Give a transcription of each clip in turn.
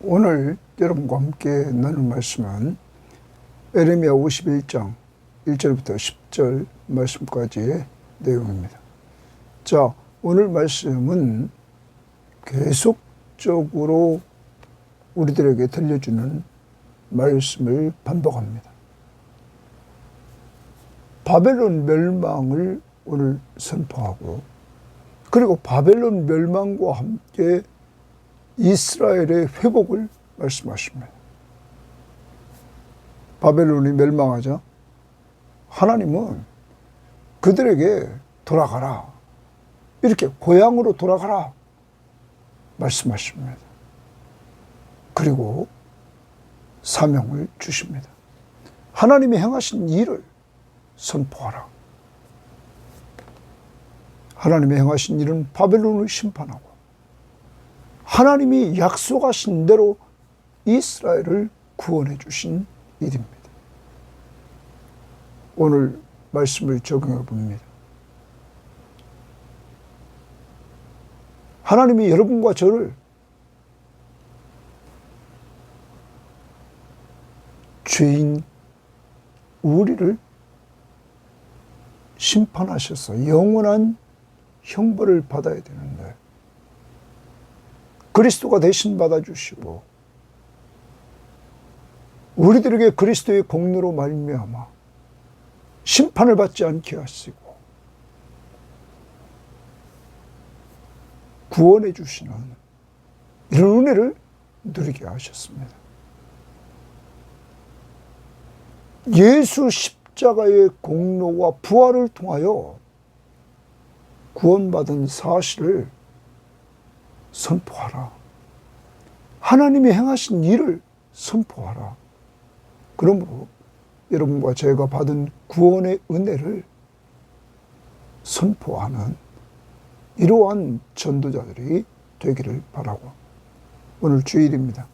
오늘 여러분과 함께 나눌 말씀은 에레미야 51장 1절부터 10절 말씀까지의 내용입니다. 자, 오늘 말씀은 계속적으로 우리들에게 들려주는 말씀을 반복합니다. 바벨론 멸망을 오늘 선포하고, 그리고 바벨론 멸망과 함께 이스라엘의 회복을 말씀하십니다. 바벨론이 멸망하자 하나님은 그들에게 돌아가라, 이렇게 고향으로 돌아가라 말씀하십니다. 그리고 사명을 주십니다. 하나님이 행하신 일을 선포하라. 하나님이 행하신 일은 바벨론을 심판하고, 하나님이 약속하신 대로 이스라엘을 구원해 주신 일입니다. 오늘 말씀을 적용해 봅니다. 하나님이 여러분과 저를 죄인 우리를 심판하셔서 영원한 형벌을 받아야 되는데, 그리스도가 대신 받아주시고 우리들에게 그리스도의 공로로 말미암아 심판을 받지 않게 하시고 구원해 주시는 이런 은혜를 누리게 하셨습니다. 예수 십자가의 공로와 부활을 통하여 구원받은 사실을 선포하라. 하나님이 행하신 일을 선포하라. 그러므로 여러분과 제가 받은 구원의 은혜를 선포하는 이러한 전도자들이 되기를 바라고, 오늘 주일입니다.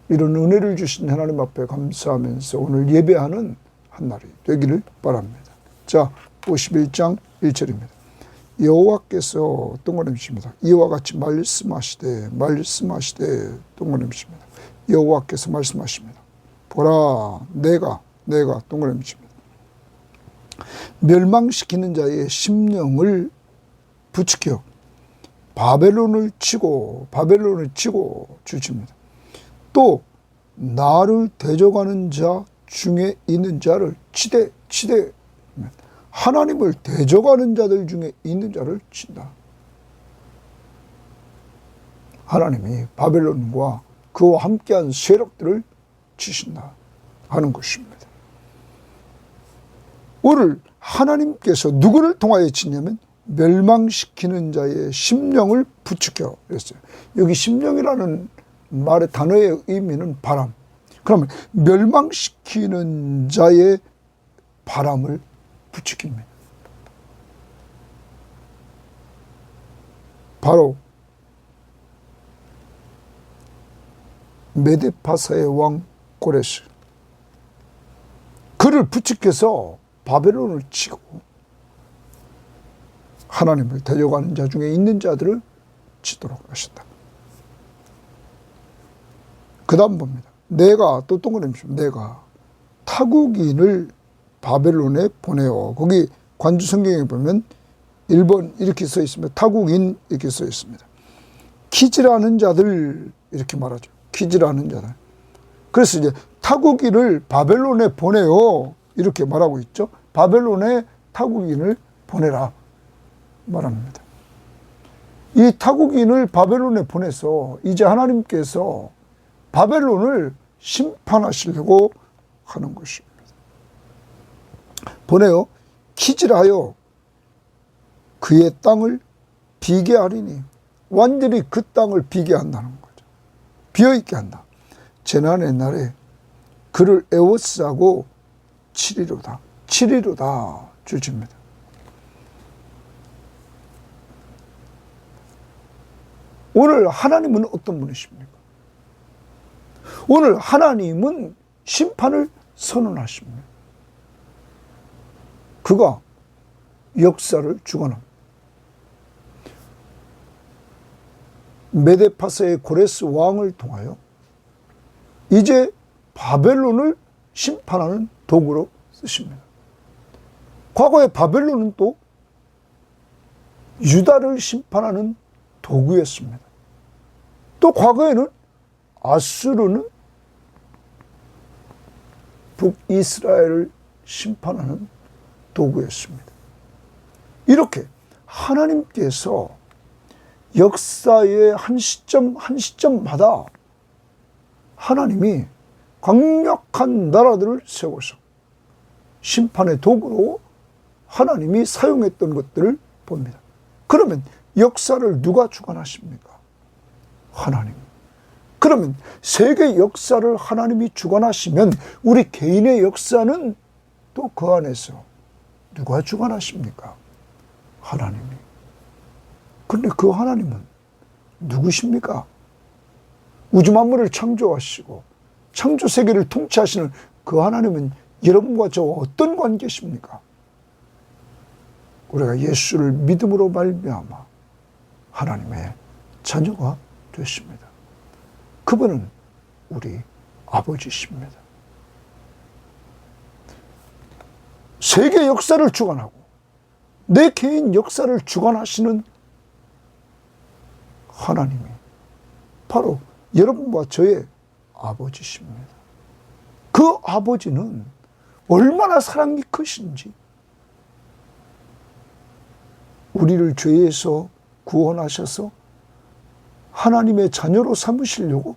이런 은혜를 주신 하나님 앞에 감사하면서 오늘 예배하는 한 날이 되기를 바랍니다. 자, 51장 1절입니다. 여호와께서 동그라미십니다. 이와 같이 말씀하시되 동그라미십니다. 여호와께서 말씀하십니다. 보라, 내가 동그라미십니다. 멸망시키는 자의 심령을 부추겨 바벨론을 치고 줄칩니다. 또 나를 대적하는 자 중에 있는 자를 치되 하나님을 대적하는 자들 중에 있는 자를 친다. 하나님이 바벨론과 그와 함께한 세력들을 치신다 하는 것입니다. 오늘 하나님께서 누구를 통하여 치냐면 멸망시키는 자의 심령을 부추겨 그랬어요. 여기 심령이라는 말의 단어의 의미는 바람. 그러면 멸망시키는 자의 바람을 부추깁니다. 바로 메데파사의 왕 고레스, 그를 부추겨서 바벨론을 치고 하나님을 대적하는 자 중에 있는 자들을 치도록 하신다. 그 다음 봅니다. 내가 또 동그라미십니다. 내가 타국인을 바벨론에 보내어. 거기 관주 성경에 보면 1번 이렇게 써 있습니다. 타국인 이렇게 써 있습니다. 키즈라는 자들 이렇게 말하죠. 키즈라는 자들. 그래서 이제 타국인을 바벨론에 보내어 이렇게 말하고 있죠. 바벨론에 타국인을 보내라 말합니다. 이 타국인을 바벨론에 보내서 이제 하나님께서 바벨론을 심판하시려고 하는 것입니다. 보내어 키즈라하여 그의 땅을 비게 하리니, 완전히 그 땅을 비게 한다는 거죠. 비어있게 한다. 재난의 날에 그를 에워싸고 치리로다 줄집니다. 오늘 하나님은 어떤 분이십니까? 오늘 하나님은 심판을 선언하십니다. 그가 역사를 주관합니다. 메데파사의 고레스 왕을 통하여 이제 바벨론을 심판하는 도구로 쓰십니다. 과거에 바벨론은 또 유다를 심판하는 도구였습니다. 또 과거에는 아수르는 북이스라엘을 심판하는 도구였습니다. 이렇게 하나님께서 역사의 한 시점 한 시점마다 하나님이 강력한 나라들을 세워서 심판의 도구로 하나님이 사용했던 것들을 봅니다. 그러면 역사를 누가 주관하십니까? 하나님. 그러면 세계 역사를 하나님이 주관하시면 우리 개인의 역사는 또 그 안에서 누가 주관하십니까? 하나님이. 그런데 그 하나님은 누구십니까? 우주 만물을 창조하시고 창조 세계를 통치하시는 그 하나님은 여러분과 저와 어떤 관계십니까? 우리가 예수를 믿음으로 말미암아 하나님의 자녀가 되십니다. 그분은 우리 아버지십니다. 세계 역사를 주관하고 내 개인 역사를 주관하시는 하나님이 바로 여러분과 저의 아버지십니다. 그 아버지는 얼마나 사랑이 크신지 우리를 죄에서 구원하셔서 하나님의 자녀로 삼으시려고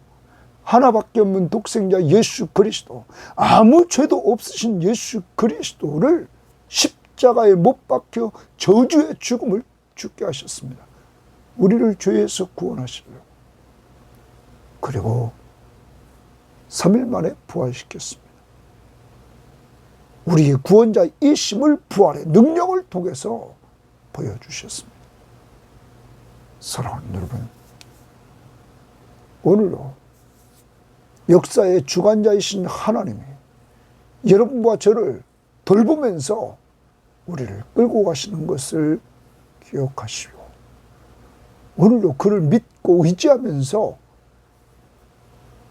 하나밖에 없는 독생자 예수 그리스도, 아무 죄도 없으신 예수 그리스도를 십자가에 못 박혀 저주의 죽음을 죽게 하셨습니다. 우리를 죄에서 구원하시려고. 그리고 3일 만에 부활시켰습니다. 우리의 구원자이심을 부활의 능력을 통해서 보여주셨습니다. 사랑하는 여러분, 오늘도 역사의 주관자이신 하나님이 여러분과 저를 돌보면서 우리를 끌고 가시는 것을 기억하시오. 오늘도 그를 믿고 의지하면서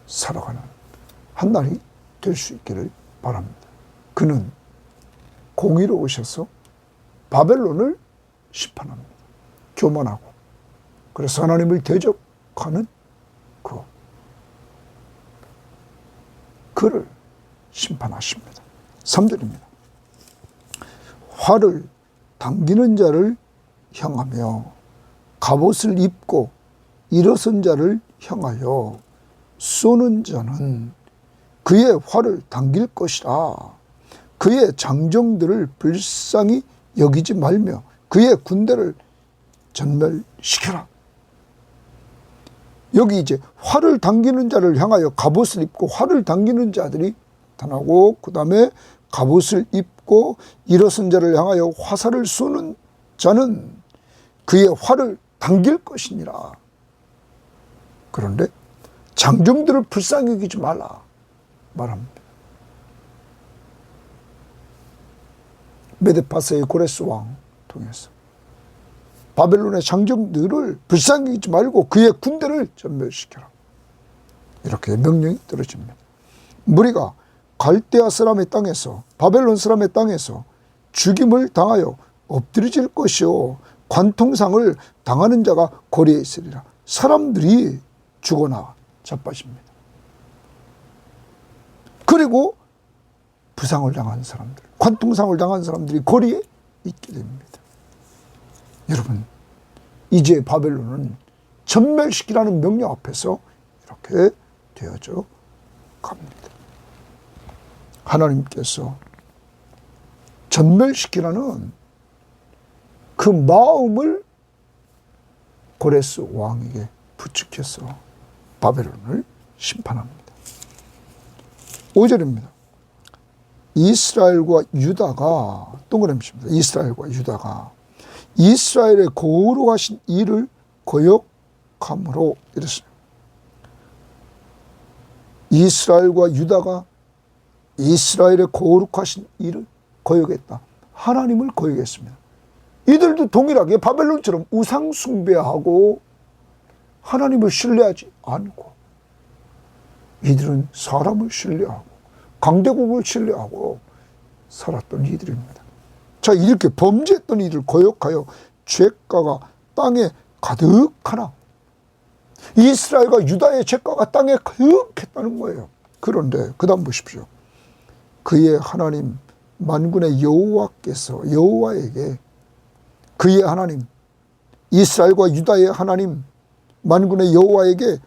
살아가는 한 날이 될 수 있기를 바랍니다. 그는 공의로우셔서 바벨론을 심판합니다. 교만하고 그래서 하나님을 대적하는 그를 심판하십니다. 3절입니다. 활을 당기는 자를 향하며 갑옷을 입고 일어선 자를 향하여 쏘는 자는 그의 활을 당길 것이라. 그의 장정들을 불쌍히 여기지 말며 그의 군대를 전멸시켜라. 여기 이제 활을 당기는 자를 향하여 갑옷을 입고 활을 당기는 자들이 나타나고, 그 다음에 갑옷을 입고 일어선 자를 향하여 화살을 쏘는 자는 그의 활을 당길 것이니라. 그런데 장정들을 불쌍히 여기지 말라 말합니다. 메데파사의 고레스 왕 통해서 바벨론의 장정들을 불쌍히 여기지 말고 그의 군대를 전멸시켜라. 이렇게 명령이 떨어집니다. 무리가 갈대아 사람의 땅에서, 바벨론 사람의 땅에서 죽임을 당하여 엎드려질 것이요 관통상을 당하는 자가 거리에 있으리라. 사람들이 죽어나 자빠집니다. 그리고 부상을 당한 사람들, 관통상을 당한 사람들이 거리에 있게 됩니다. 여러분, 이제 바벨론은 전멸시키라는 명령 앞에서 이렇게 되어져 갑니다. 하나님께서 전멸시키라는 그 마음을 고레스 왕에게 부축해서 바벨론을 심판합니다. 5절입니다. 이스라엘과 유다가, 동그라미입니다. 이스라엘과 유다가 이스라엘의 거룩하신 일을 거역함으로 이랬어요. 이스라엘과 유다가 이스라엘의 거룩하신 일을 거역했다. 하나님을 거역했습니다. 이들도 동일하게 바벨론처럼 우상 숭배하고 하나님을 신뢰하지 않고 이들은 사람을 신뢰하고 강대국을 신뢰하고 살았던 이들입니다. 자, 이렇게 범죄했던 이들 고역하여 죄가가 땅에 가득하나, 이스라엘과 유다의 죄가가 땅에 가득했다는 거예요. 그런데 그 다음 보십시오. 그의 하나님 만군의 여호와께서 여호와에게, 그의 하나님 이스라엘과 유다의 하나님 만군의 여호와에게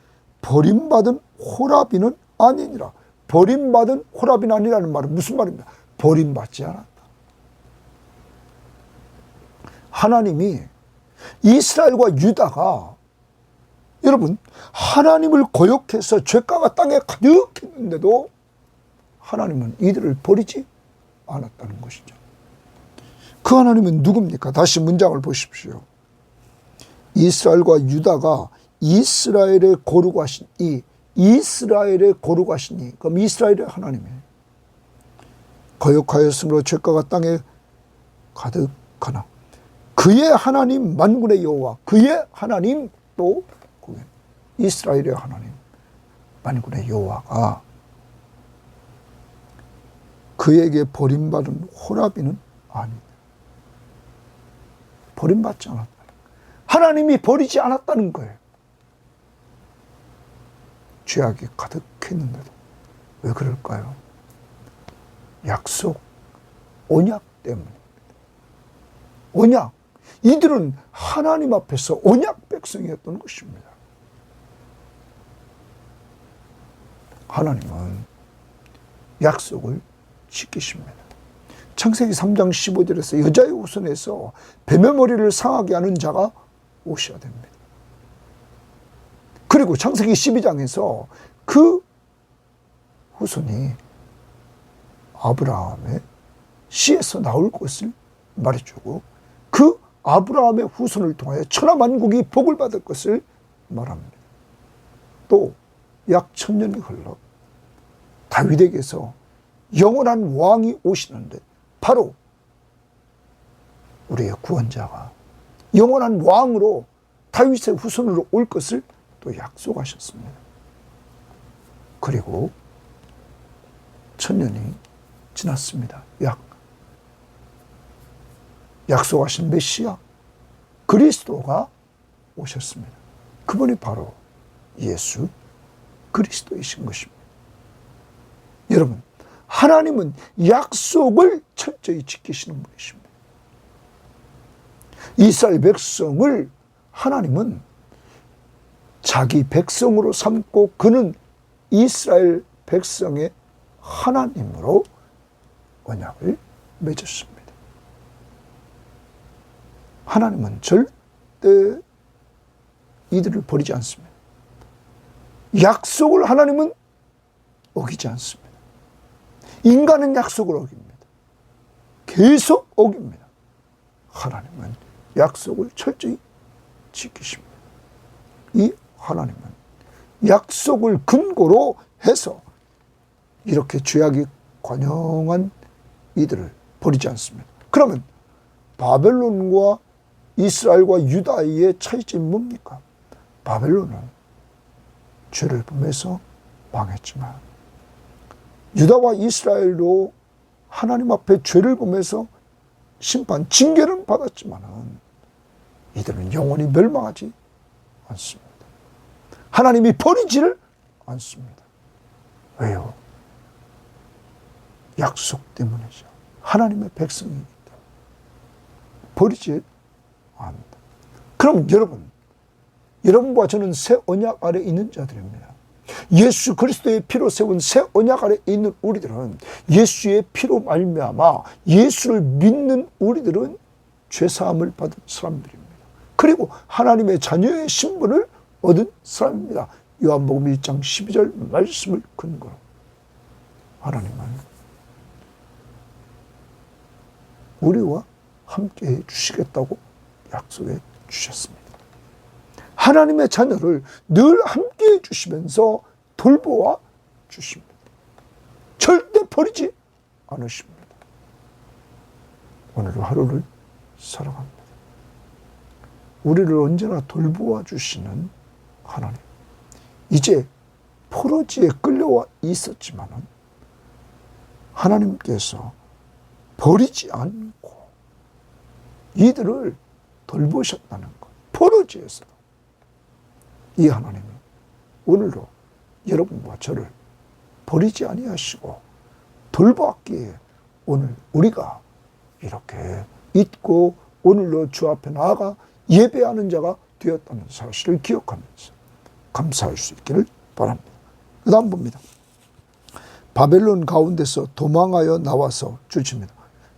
버림받은 호라비는 아니니라. 버림받은 호라비는 아니라는 말은 무슨 말입니까? 버림받지 않았다. 하나님이 이스라엘과 유다가, 여러분, 하나님을 거역해서 죄가가 땅에 가득했는데도 하나님은 이들을 버리지 않았다는 것이죠. 그 하나님은 누굽니까? 다시 문장을 보십시오. 이스라엘과 유다가 이스라엘의 거룩하신 이, 이스라엘의 거룩하시니, 그럼 이스라엘의 하나님이에요. 거역하였으므로 죄가가 땅에 가득하나 그의 하나님 만군의 여호와, 그의 하나님, 또 이스라엘의 하나님 만군의 여호와가 그에게 버림받은 호라비는 아니다. 버림받지 않았다. 하나님이 버리지 않았다는 거예요. 죄악이 가득했는데도. 왜 그럴까요? 약속, 언약 때문입니다. 언약. 이들은 하나님 앞에서 언약 백성이었던 것입니다. 하나님은 약속을 지키십니다. 창세기 3장 15절에서 여자의 후손에서 뱀의 머리를 상하게 하는 자가 오셔야 됩니다. 그리고 창세기 12장에서 그 후손이 아브라함의 씨에서 나올 것을 말해주고, 그 아브라함의 후손을 통하여 천하만국이 복을 받을 것을 말합니다. 또 약 1000년이 흘러 다윗에게서 영원한 왕이 오시는데, 바로 우리의 구원자가 영원한 왕으로 다윗의 후손으로 올 것을 또 약속하셨습니다. 그리고 1000년이 지났습니다. 약속하신 메시아 그리스도가 오셨습니다. 그분이 바로 예수 그리스도이신 것입니다. 여러분, 하나님은 약속을 철저히 지키시는 분이십니다. 이스라엘 백성을 하나님은 자기 백성으로 삼고 그는 이스라엘 백성의 하나님으로 언약을 맺었습니다. 하나님은 절대 이들을 버리지 않습니다. 약속을 하나님은 어기지 않습니다. 인간은 약속을 어깁니다. 계속 어깁니다. 하나님은 약속을 철저히 지키십니다. 이 하나님은 약속을 근거로 해서 이렇게 죄악이 관영한 이들을 버리지 않습니다. 그러면 바벨론과 이스라엘과 유다의 차이점이 뭡니까? 바벨론은 죄를 범해서 망했지만 유다와 이스라엘도 하나님 앞에 죄를 범해서 심판, 징계는 받았지만 이들은 영원히 멸망하지 않습니다. 하나님이 버리지를 않습니다. 왜요? 약속 때문이죠. 하나님의 백성이기 때문에 버리지 않는다. 그럼 여러분과 저는 새 언약 아래 있는 자들입니다. 예수 그리스도의 피로 세운 새 언약 아래 있는 우리들은, 예수의 피로 말미암아 예수를 믿는 우리들은 죄사함을 받은 사람들입니다. 그리고 하나님의 자녀의 신분을 얻은 사람입니다. 요한복음 1장 12절 말씀을 근거로 하나님은 우리와 함께 해 주시겠다고 약속해 주셨습니다. 하나님의 자녀를 늘 함께 해 주시면서 돌보아 주십니다. 절대 버리지 않으십니다. 오늘 하루를 살아갑니다. 우리를 언제나 돌보아 주시는 하나님, 이제 포로지에 끌려와 있었지만은 하나님께서 버리지 않고 이들을 돌보셨다는 것. 포로지에서도 이 하나님이 오늘도 여러분과 저를 버리지 아니하시고 돌보았기에 오늘 우리가 이렇게 잊고 오늘도 주 앞에 나아가 예배하는 자가 되었다는 사실을 기억하면서 감사할 수 있기를 바랍니다. 그 다음 봅니다. 바벨론 가운데서 도망하여 나와서 주십니다.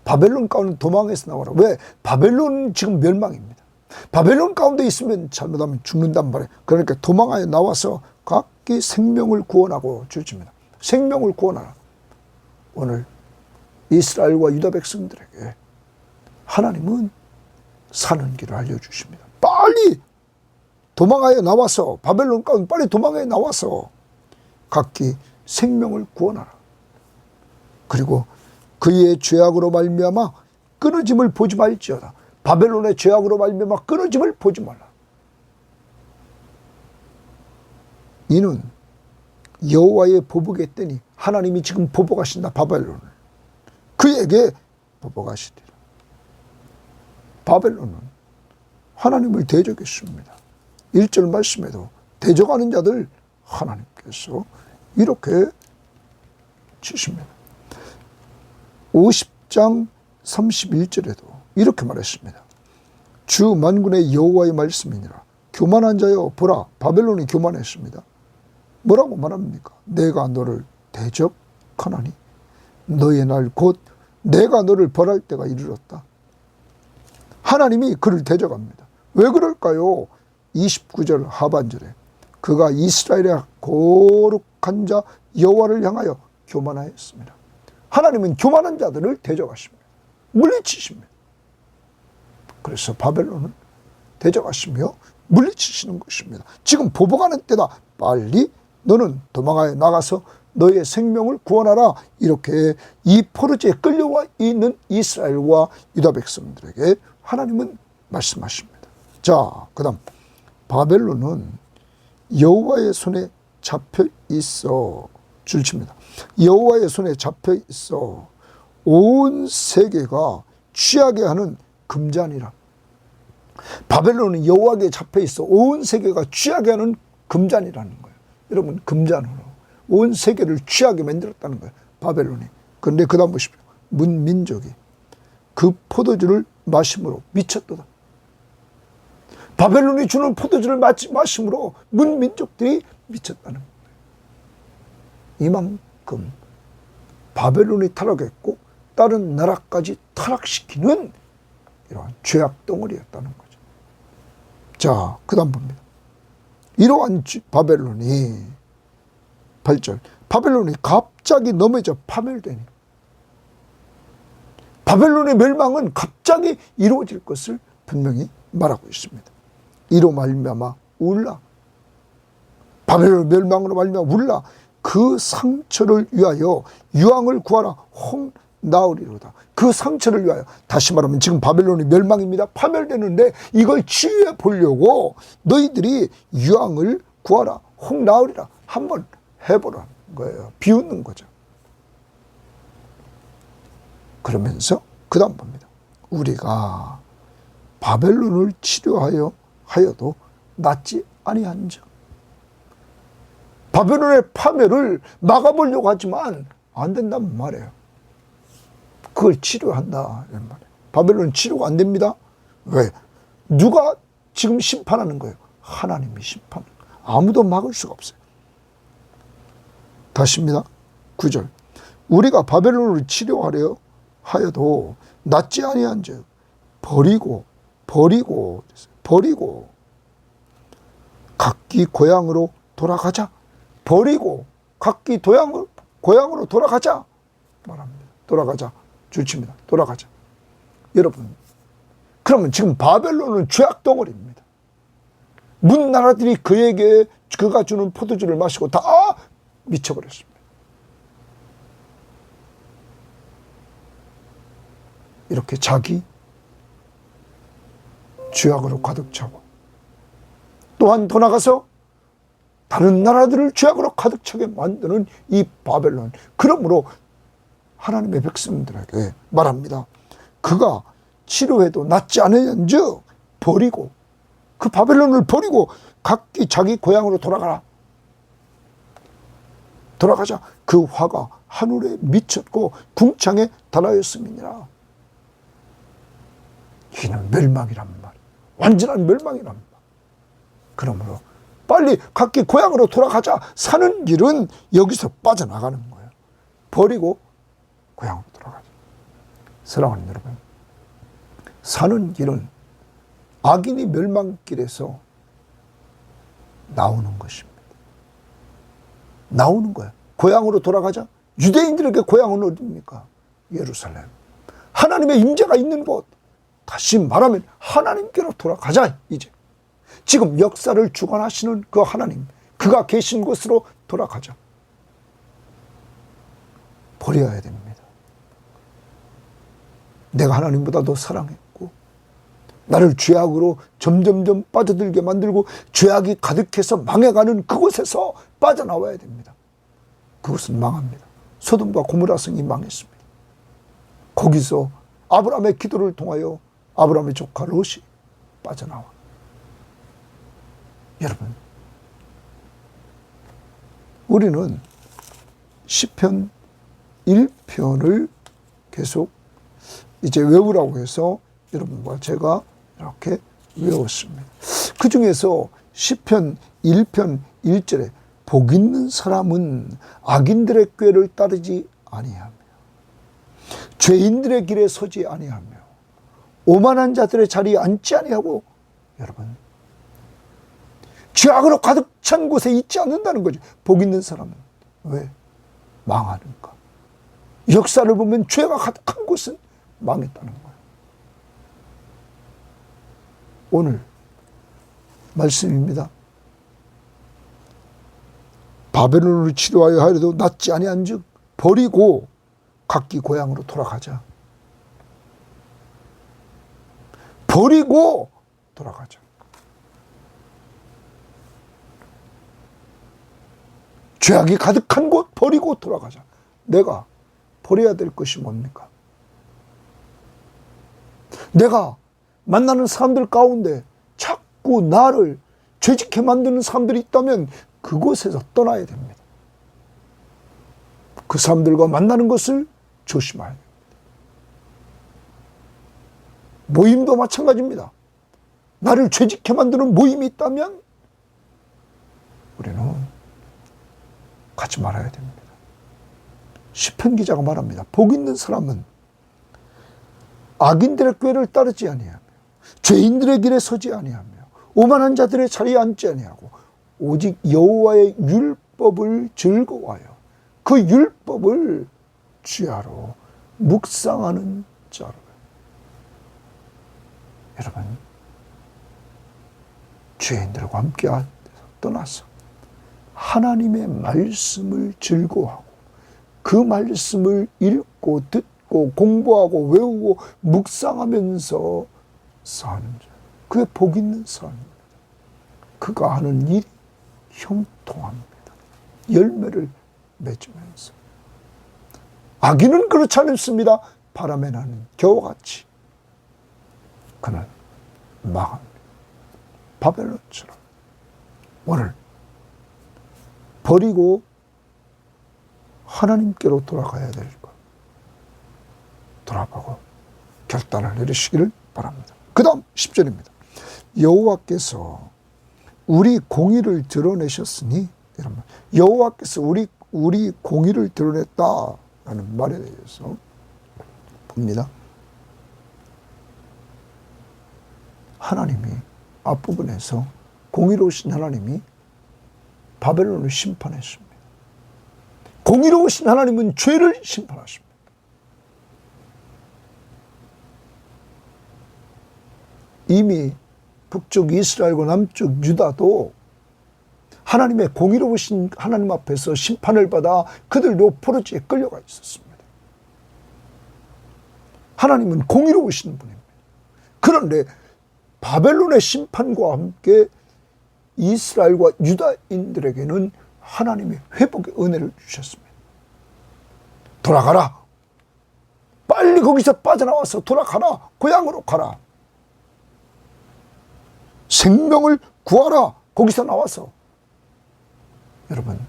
바벨론 가운데 도망해서 나와라. 왜? 바벨론은 지금 멸망입니다. 바벨론 가운데 있으면 잘못하면 죽는단 말이에요. 그러니까 도망하여 나와서 각기 생명을 구원하고 주십니다. 생명을 구원하라. 오늘 이스라엘과 유다 백성들에게 하나님은 사는 길을 알려주십니다. 빨리 도망하여 나와서 바벨론 가운데 빨리 도망하여 나와서 각기 생명을 구원하라. 그리고 그의 죄악으로 말미암아 끊어짐을 보지 말지어다. 바벨론의 죄악으로 말미암아 끊어짐을 보지 말라. 이는 여호와의 보복에 때니 하나님이 지금 보복하신다. 바벨론을 그에게 보복하시리라. 바벨론은 하나님을 대적했습니다. 1절 말씀에도 대적하는 자들 하나님께서 이렇게 치십니다. 50장 31절에도 이렇게 말했습니다. 주 만군의 여호와의 말씀이니라. 교만한 자여 보라, 바벨론이 교만했습니다. 뭐라고 말합니까? 내가 너를 대적하나니 너의 날 곧 내가 너를 벌할 때가 이르렀다. 하나님이 그를 대적합니다. 왜 그럴까요? 29절 하반절에 그가 이스라엘의 거룩한 자 여호와를 향하여 교만하였습니다. 하나님은 교만한 자들을 대적하십니다. 물리치십니다. 그래서 바벨론을 대적하시며 물리치시는 것입니다. 지금 보복하는 때다. 빨리 너는 도망하여 나가서 너의 생명을 구원하라. 이렇게 이 포로지에 끌려와 있는 이스라엘과 유다 백성들에게 하나님은 말씀하십니다. 자, 그 다음 바벨론은 여호와의 손에 잡혀 있어 줄칩니다. 여호와의 손에 잡혀 있어 온 세계가 취하게 하는 금잔이라. 바벨론은 여호와에게 잡혀 있어 온 세계가 취하게 하는 금잔이라는 거예요. 여러분, 금잔으로 온 세계를 취하게 만들었다는 거예요. 바벨론이. 그런데 그 다음 보십시오. 문민족이 그 포도주를 마심으로 미쳤도다. 바벨론이 주는 포도주를 마심으로 문민족들이 미쳤다는 거예요. 이만큼 바벨론이 타락했고 다른 나라까지 타락시키는 이러한 죄악 덩어리였다는 거죠. 자, 그 다음 봅니다. 이러한 바벨론이 8절 바벨론이 갑자기 넘어져 파멸되니 바벨론의 멸망은 갑자기 이루어질 것을 분명히 말하고 있습니다. 이로 말미암아 울라. 바벨론 멸망으로 말미암아 울라. 그 상처를 위하여 유황을 구하라. 홍나으리로다. 그 상처를 위하여. 다시 말하면 지금 바벨론이 멸망입니다. 파멸되는데 이걸 치유해 보려고 너희들이 유황을 구하라. 홍나으리라. 한번 해보라는 거예요. 비웃는 거죠. 그러면서 그 다음 봅니다. 우리가 바벨론을 치료하여도 낫지 아니한즉. 바벨론의 파멸을 막아보려고 하지만 안 된단 말이에요. 그걸 치료한다 이런 말이에요. 바벨론 치료가 안 됩니다. 왜? 누가 지금 심판하는 거예요? 하나님이 심판하는 거예요. 아무도 막을 수가 없어요. 다시입니다. 9절 우리가 바벨론을 치료하려 하여도 낫지 아니한즉 버리고 각기 고향으로 돌아가자. 버리고 각기 고향으로 돌아가자 말합니다. 돌아가자. 줄칩니다. 돌아가자. 여러분, 그러면 지금 바벨론은 죄악 덩어리입니다. 문 나라들이 그에게 그가 주는 포도주를 마시고 다 미쳐버렸습니다. 이렇게 자기 죄악으로 가득 차고 또한 더 나가서 다른 나라들을 죄악으로 가득 차게 만드는 이 바벨론. 그러므로 하나님의 백성들에게 말합니다. 그가 치료해도 낫지 않으는즉 버리고, 그 바벨론을 버리고 각기 자기 고향으로 돌아가자. 그 화가 하늘에 미쳤고 궁창에 달하였음이니라. 이는 멸망이란 말, 완전한 멸망이란 말. 그러므로 빨리 각기 고향으로 돌아가자. 사는 길은 여기서 빠져나가는 거예요. 버리고 고향으로 돌아가자. 사랑하는 여러분, 사는 길은 악인이 멸망길에서 나오는 것입니다. 나오는 거야. 고향으로 돌아가자. 유대인들에게 고향은 어디입니까? 예루살렘. 하나님의 임재가 있는 곳. 다시 말하면 하나님께로 돌아가자. 이제 지금 역사를 주관하시는 그 하나님, 그가 계신 곳으로 돌아가자. 버려야 됩니다. 내가 하나님보다 더 사랑했고 나를 죄악으로 점점점 빠져들게 만들고 죄악이 가득해서 망해가는 그곳에서 빠져나와야 됩니다. 그것은 망합니다. 소돔과 고모라 성이 망했습니다. 거기서 아브라함의 기도를 통하여 아브라함의 조카 롯이 빠져나와. 여러분, 우리는 시편 1편을 계속 이제 외우라고 해서 여러분과 제가 이렇게 외웠습니다. 그 중에서 시편 1편 1절에 복 있는 사람은 악인들의 꾀를 따르지 아니하며 죄인들의 길에 서지 아니하며 오만한 자들의 자리에 앉지 아니하고, 여러분, 죄악으로 가득 찬 곳에 있지 않는다는 거죠. 복 있는 사람은. 왜? 망하는가. 역사를 보면 죄가 가득한 곳은 망했다는 거예요. 오늘 말씀입니다. 바벨론을 치료하여 하려도 낫지 아니한즉 버리고 각기 고향으로 돌아가자. 버리고 돌아가자. 죄악이 가득한 곳 버리고 돌아가자. 내가 버려야 될 것이 뭡니까? 내가 만나는 사람들 가운데 자꾸 나를 죄짓게 만드는 사람들이 있다면 그곳에서 떠나야 됩니다. 그 사람들과 만나는 것을 조심해야 됩니다. 모임도 마찬가지입니다. 나를 죄짓게 만드는 모임이 있다면 우리는 가지 말아야 됩니다. 시편 기자가 말합니다. 복 있는 사람은 악인들의 꾀를 따르지 아니하며 죄인들의 길에 서지 아니하며 오만한 자들의 자리에 앉지 아니하고 오직 여호와의 율법을 즐거워하여 그 율법을 주야로 묵상하는 자로. 여러분, 죄인들과 함께 떠나서 하나님의 말씀을 즐거워하고 그 말씀을 읽고 듣고 공부하고 외우고 묵상하면서 사는 자, 그게 복 있는 사람입니다. 그가 하는 일이 형통합니다. 열매를 맺으면서. 악인은 그렇지 않습니다. 바람에 나는 겨와 같이 그는 망합니다. 바벨론처럼. 오늘 버리고 하나님께로 돌아가야 될 것, 돌아보고 결단을 내리시기를 바랍니다. 그 다음 10절입니다. 여호와께서 우리 공의를 드러내셨으니, 여러분, 여호와께서 우리 공의를 드러냈다라는 말에 대해서 봅니다. 하나님이 앞부분에서 공의로우신 하나님이 바벨론을 심판했습니다. 공의로우신 하나님은 죄를 심판하십니다. 이미 북쪽 이스라엘과 남쪽 유다도 하나님의 공의로우신 하나님 앞에서 심판을 받아 그들도 포로지에 끌려가 있었습니다. 하나님은 공의로우신 분입니다. 그런데 바벨론의 심판과 함께 이스라엘과 유다인들에게는 하나님의 회복의 은혜를 주셨습니다. 돌아가라. 빨리 거기서 빠져나와서 돌아가라. 고향으로 가라. 생명을 구하라. 거기서 나와서. 여러분,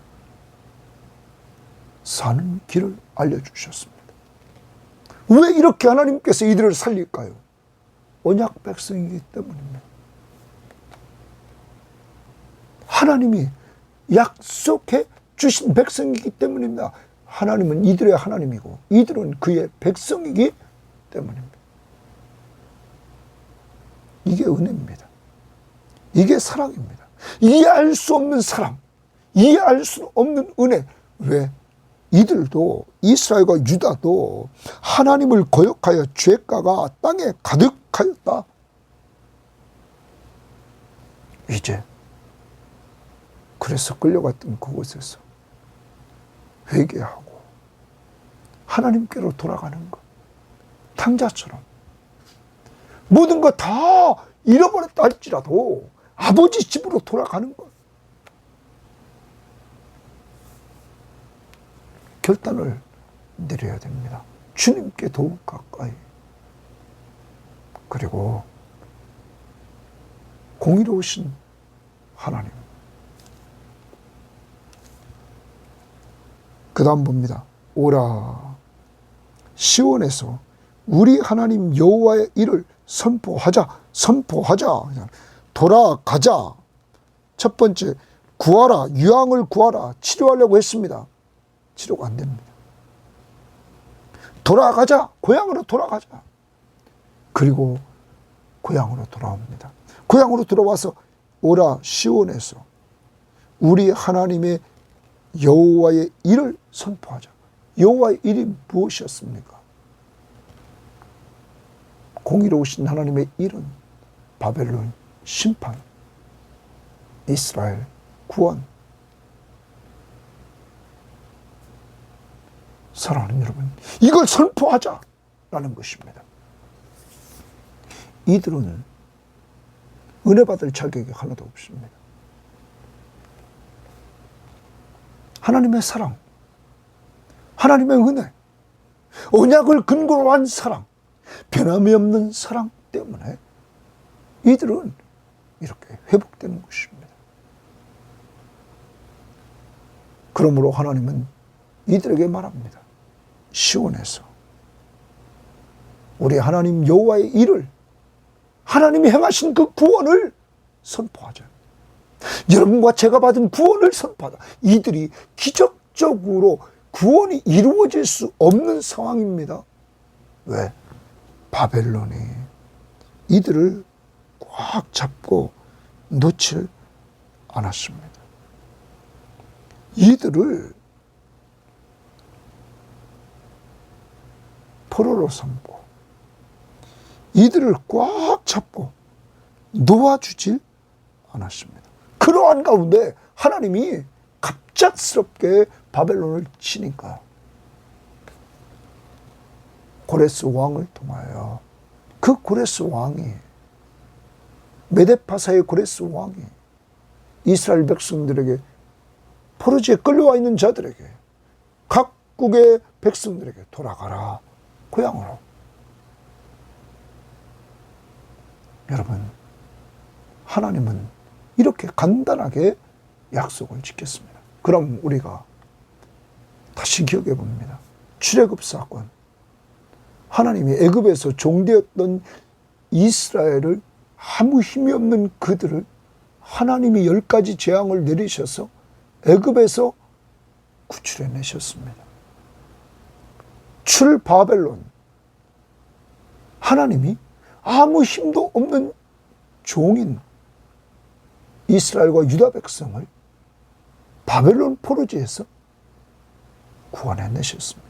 사는 길을 알려주셨습니다. 왜 이렇게 하나님께서 이들을 살릴까요? 언약 백성이기 때문입니다. 하나님이 약속해 주신 백성이기 때문입니다. 하나님은 이들의 하나님이고 이들은 그의 백성이기 때문입니다. 이게 은혜입니다. 이게 사랑입니다. 이해할 수 없는 사랑, 이해할 수 없는 은혜. 왜? 이들도, 이스라엘과 유다도 하나님을 거역하여 죄가가 땅에 가득하였다. 이제 그래서 끌려갔던 그곳에서 회개하고 하나님께로 돌아가는 것. 탕자처럼 모든 것 다 잃어버렸다 할지라도 아버지 집으로 돌아가는 것. 결단을 내려야 됩니다. 주님께 더욱 가까이. 그리고 공의로우신 하나님. 그 다음 봅니다. 오라 시온에서 우리 하나님 여호와의 일을 선포하자. 돌아가자. 첫 번째, 구하라. 유황을 구하라. 치료하려고 했습니다. 치료가 안 됩니다. 돌아가자. 고향으로 돌아가자. 그리고 고향으로 돌아옵니다. 고향으로 돌아와서 오라 시온에서 우리 하나님의 여호와의 일을 선포하자. 여호와의 일이 무엇이었습니까? 공의로우신 하나님의 일은 바벨론 심판, 이스라엘 구원. 사랑하는 여러분, 이걸 선포하자라는 것입니다. 이들은 은혜 받을 자격이 하나도 없습니다. 하나님의 사랑, 하나님의 은혜, 언약을 근거로 한 사랑, 변함이 없는 사랑 때문에 이들은 이렇게 회복되는 것입니다. 그러므로 하나님은 이들에게 말합니다. 시온에서 우리 하나님 여호와의 일을, 하나님이 행하신 그 구원을 선포하자. 여러분과 제가 받은 구원을 선포하자. 이들이 기적적으로 구원이 이루어질 수 없는 상황입니다. 왜? 바벨론이 이들을 꽉 잡고 놓질 않았습니다. 이들을 포로로 삼고 이들을 꽉 잡고 놓아주질 않았습니다. 그러한 가운데 하나님이 갑작스럽게 바벨론을 치니까 고레스 왕을 통하여, 그 고레스 왕이, 메데파사의 고레스 왕이 이스라엘 백성들에게, 포로지에 끌려와 있는 자들에게, 각국의 백성들에게 돌아가라, 고향으로. 여러분, 하나님은 이렇게 간단하게 약속을 지켰습니다. 그럼 우리가 다시 기억해 봅니다. 출애굽 사건. 하나님이 애굽에서 종되었던 이스라엘을, 아무 힘이 없는 그들을 하나님이 10가지 재앙을 내리셔서 애굽에서 구출해내셨습니다. 출바벨론. 하나님이 아무 힘도 없는 종인 이스라엘과 유다 백성을 바벨론 포로지에서 구원해내셨습니다.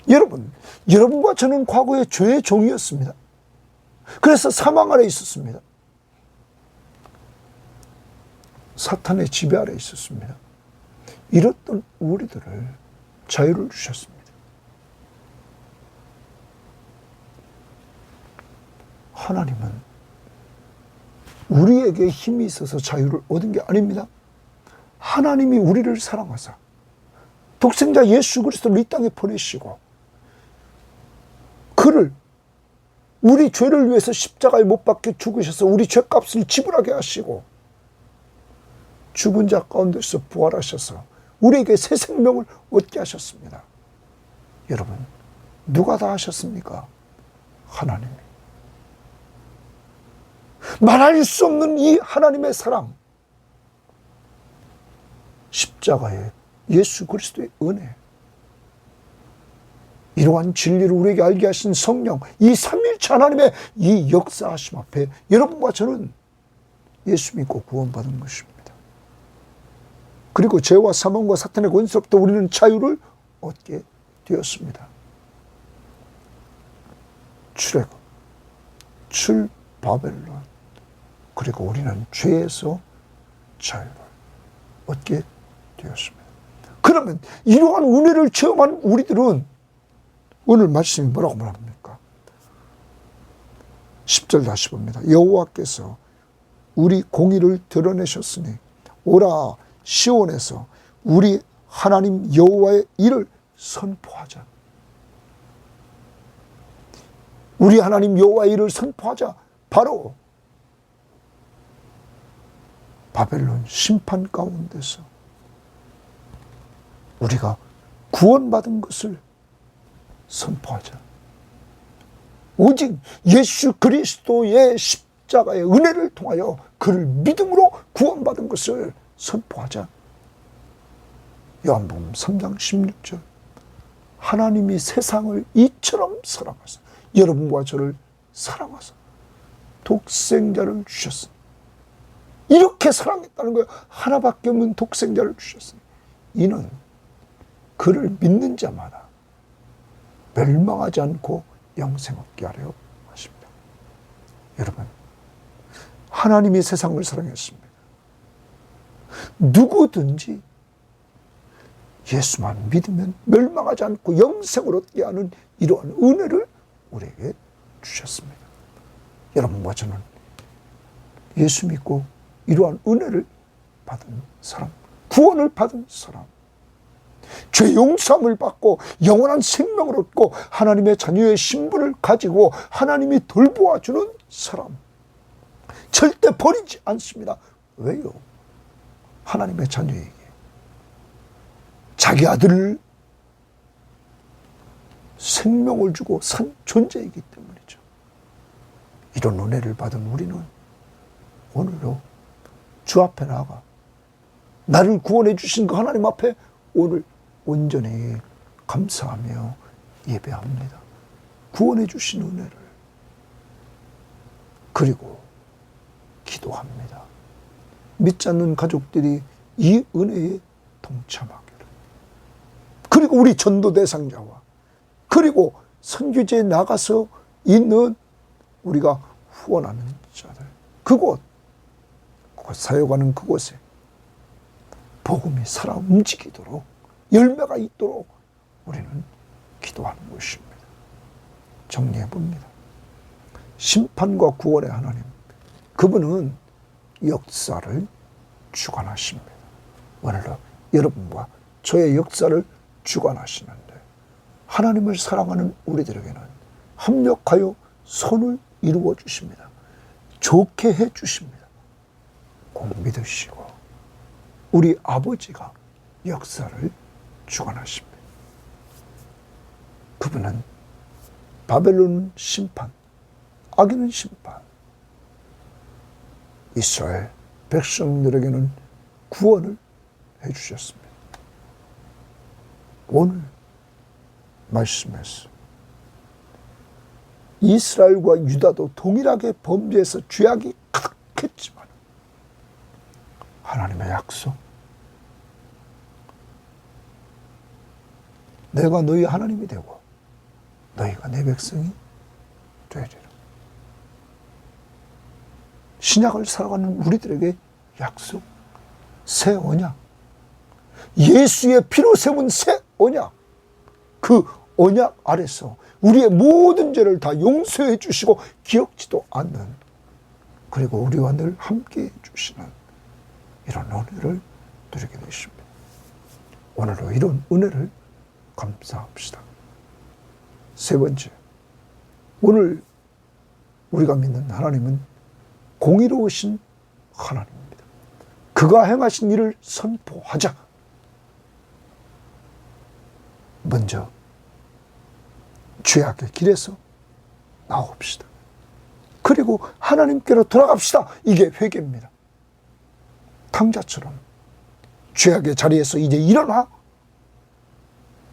여러분, 여러분과 저는 과거에 죄의 종이었습니다. 그래서 사망 아래 있었습니다. 사탄의 지배 아래 있었습니다. 이랬던 우리들을 자유를 주셨습니다. 하나님은 우리에게 힘이 있어서 자유를 얻은 게 아닙니다. 하나님이 우리를 사랑하사 독생자 예수 그리스도를 이 땅에 보내시고 그를 우리 죄를 위해서 십자가에 못 박혀 죽으셔서 우리 죄값을 지불하게 하시고 죽은 자 가운데서 부활하셔서 우리에게 새 생명을 얻게 하셨습니다. 여러분, 누가 다 하셨습니까? 하나님이. 말할 수 없는 이 하나님의 사랑, 십자가의 예수 그리스도의 은혜, 이러한 진리를 우리에게 알게 하신 성령, 이 삼위일체 하나님의 이 역사하심 앞에 여러분과 저는 예수 믿고 구원받은 것입니다. 그리고 죄와 사망과 사탄의 권세로부터 우리는 자유를 얻게 되었습니다. 출애굽, 출바벨론, 그리고 우리는 죄에서 자유를 얻게 되었습니다. 그러면 이러한 은혜를 체험한 우리들은 오늘 말씀이 뭐라고 말합니까? 10절 다시 봅니다. 여호와께서 우리 공의를 드러내셨으니 오라 시온에서 우리 하나님 여호와의 일을 선포하자. 우리 하나님 여호와의 일을 선포하자. 바로 바벨론 심판 가운데서 우리가 구원받은 것을 선포하자. 오직 예수 그리스도의 십자가의 은혜를 통하여 그를 믿음으로 구원받은 것을 선포하자. 요한복음 3장 16절. 하나님이 세상을 이처럼 사랑하사 여러분과 저를 사랑하사 독생자를 주셨으니, 이렇게 사랑했다는 거예요. 하나밖에 없는 독생자를 주셨으니 이는 그를 믿는 자마다 멸망하지 않고 영생 얻게 하려 하십니다. 여러분, 하나님이 세상을 사랑했습니다. 누구든지 예수만 믿으면 멸망하지 않고 영생을 얻게 하는 이러한 은혜를 우리에게 주셨습니다. 여러분과 저는 예수 믿고 이러한 은혜를 받은 사람, 구원을 받은 사람, 죄 용서함을 받고 영원한 생명을 얻고 하나님의 자녀의 신분을 가지고 하나님이 돌보아주는 사람, 절대 버리지 않습니다. 왜요? 하나님의 자녀에게 자기 아들을 생명을 주고 산 존재이기 때문이죠. 이런 은혜를 받은 우리는 오늘도 주 앞에 나아가 나를 구원해 주신 그 하나님 앞에 오늘 온전히 감사하며 예배합니다. 구원해 주신 은혜를. 그리고 기도합니다. 믿지 않는 가족들이 이 은혜에 동참하기를. 그리고 우리 전도 대상자와 그리고 선교지에 나가서 있는 우리가 후원하는 자들, 그곳 사역하는 그곳에 복음이 살아 움직이도록, 열매가 있도록 우리는 기도하는 것입니다. 정리해 봅니다. 심판과 구원의 하나님, 그분은 역사를 주관하십니다. 오늘도 여러분과 저의 역사를 주관하시는데 하나님을 사랑하는 우리들에게는 합력하여 선을 이루어 주십니다. 좋게 해 주십니다. 꼭 믿으시고 우리 아버지가 역사를 주관하십니다. 그분은 바벨론 심판, 악인은 심판, 이스라엘 백성들에게는 구원을 해주셨습니다. 오늘 말씀에서 이스라엘과 유다도 동일하게 범죄해서 죄악이 가득했지만 하나님의 약속, 내가 너희 하나님이 되고 너희가 내 백성이 되리라. 신약을 살아가는 우리들에게 약속, 새 언약, 예수의 피로 세운 새 언약, 그 언약 아래서 우리의 모든 죄를 다 용서해 주시고 기억지도 않는 그리고 우리와 늘 함께해 주시는 이런 은혜를 누리게 되십니다. 오늘도 이런 은혜를 감사합시다. 세 번째, 오늘 우리가 믿는 하나님은 공의로우신 하나님입니다. 그가 행하신 일을 선포하자. 먼저 죄악의 길에서 나옵시다. 그리고 하나님께로 돌아갑시다. 이게 회개입니다. 탕자처럼 죄악의 자리에서 이제 일어나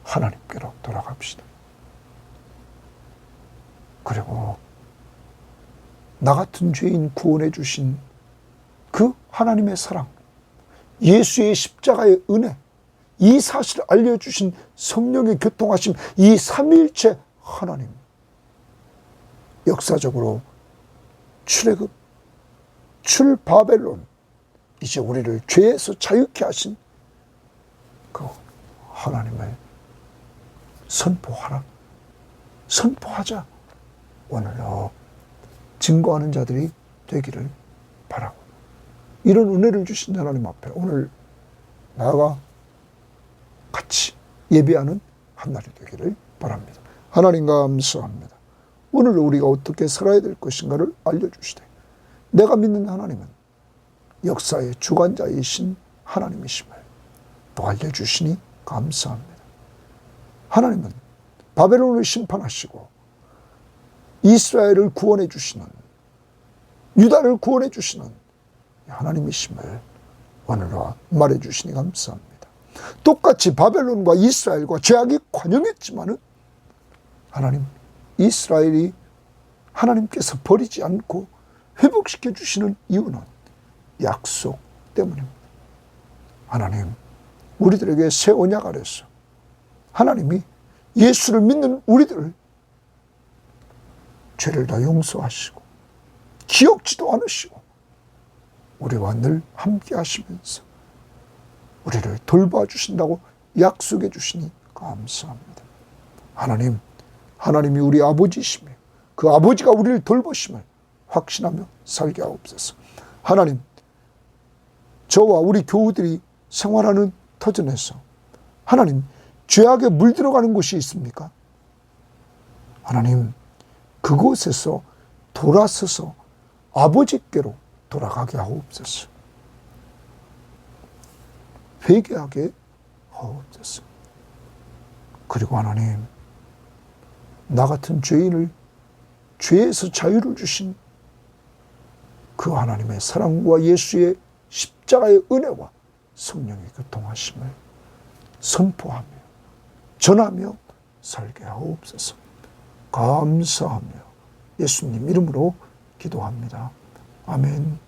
하나님께로 돌아갑시다. 그리고 나 같은 죄인 구원해 주신 그 하나님의 사랑, 예수의 십자가의 은혜, 이 사실을 알려주신 성령의 교통하심, 이 삼위일체 하나님, 역사적으로 출애굽, 출바벨론, 이제 우리를 죄에서 자유케 하신 그 하나님을 선포하라. 선포하자. 오늘로 증거하는 자들이 되기를 바라고, 이런 은혜를 주신 하나님 앞에 오늘 나아가 같이 예배하는 한 날이 되기를 바랍니다. 하나님 감사합니다. 오늘 우리가 어떻게 살아야 될 것인가를 알려주시되, 내가 믿는 하나님은 역사의 주관자이신 하나님이심을 또 알려주시니 감사합니다. 하나님은 바벨론을 심판하시고 이스라엘을 구원해 주시는, 유다를 구원해 주시는 하나님이심을 오늘로 말해 주시니 감사합니다. 똑같이 바벨론과 이스라엘과 죄악이 관영했지만은 하나님, 이스라엘이 하나님께서 버리지 않고 회복시켜 주시는 이유는 약속 때문입니다. 하나님, 우리들에게 새 언약 아래서 하나님이 예수를 믿는 우리들을 죄를 다 용서하시고 기억지도 않으시고 우리와 늘 함께 하시면서 우리를 돌봐주신다고 약속해 주시니 감사합니다. 하나님, 하나님이 우리 아버지시며 그 아버지가 우리를 돌보심을 확신하며 살게 하옵소서. 하나님, 저와 우리 교우들이 생활하는 터전에서 하나님, 죄악에 물들어가는 곳이 있습니까? 하나님, 그곳에서 돌아서서 아버지께로 돌아가게 하옵소서. 회개하게 하옵소서. 그리고 하나님, 나 같은 죄인을 죄에서 자유를 주신 그 하나님의 사랑과 예수의 십자가의 은혜와 성령의 교통하심을 선포하며 전하며 살게 하옵소서. 감사하며 예수님 이름으로 기도합니다. 아멘.